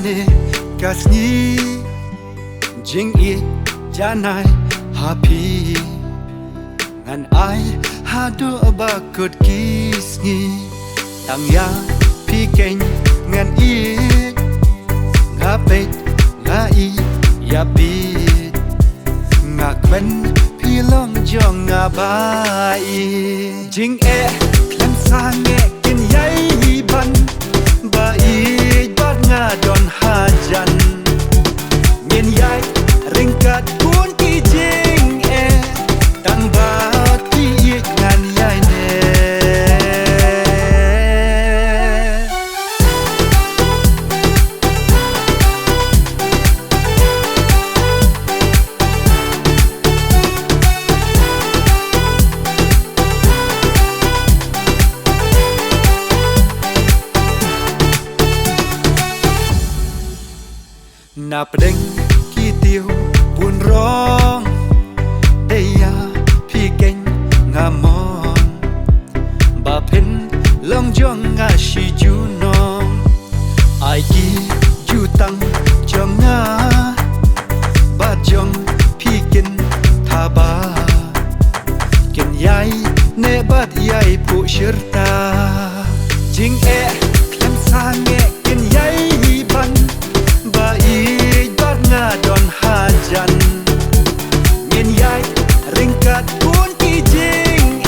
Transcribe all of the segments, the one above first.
ne kasni jing I janai happy ngan ai hado bakut kisngi tang ya pi keng ngan I ngapet ngai ya pi ngak ben pi long jong ngabai jing klan sange kin yai ban ba I bat nga don hajan ngin yai ringkat kun ki jing tang ba ti ngan yai ne nạp đinh khi tiêu buồn rong đây ya phi keng ngà mòn bà pen long jong ngà shi ju nong ai ki ju tăng jong ngà ba jong phi kin tha ba kin yai ne bat yai pu shirta jing klan sange kin yai ban ba I bat nga don hajan ngin yai ringkat kun ki jing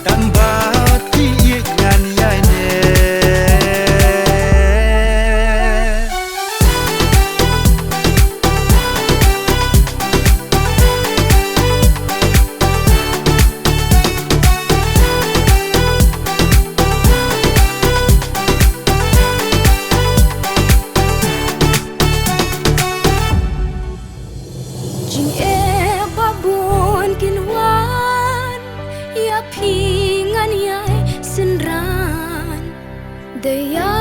tan ba ti ngan yai ne jing babun kin wan ya phi ngan yai sinran de ya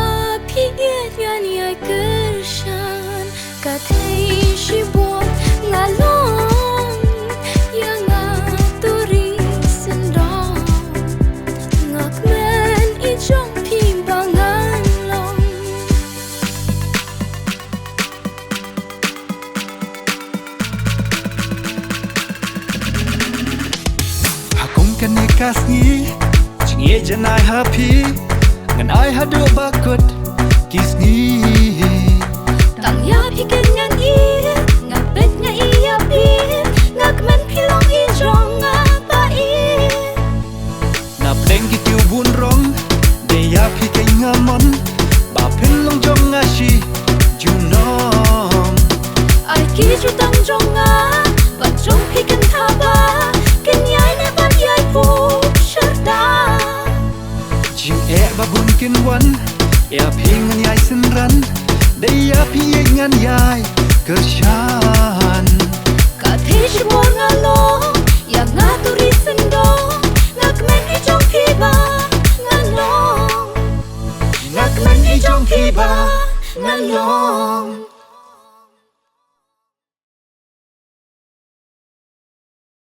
phi ngan yai kershan ka thei shi bot ngalong ya nga turi sindong ngak men I jong phi bangan long kan ne kasni jing janai happy ngan ai hado bakut kisni tang ya phi ken ngan I ngak bet nga I ya pi ngak men phi long I jong nga ba I nạp đinh ki tiêu buồn rong để ya phi keng ngamon ba pen long jong nga shi ju nong ai ki ju tang jong nga ba jong phi ken tha ba ken yai ne ban yai pu sharta jing babun kin wan ya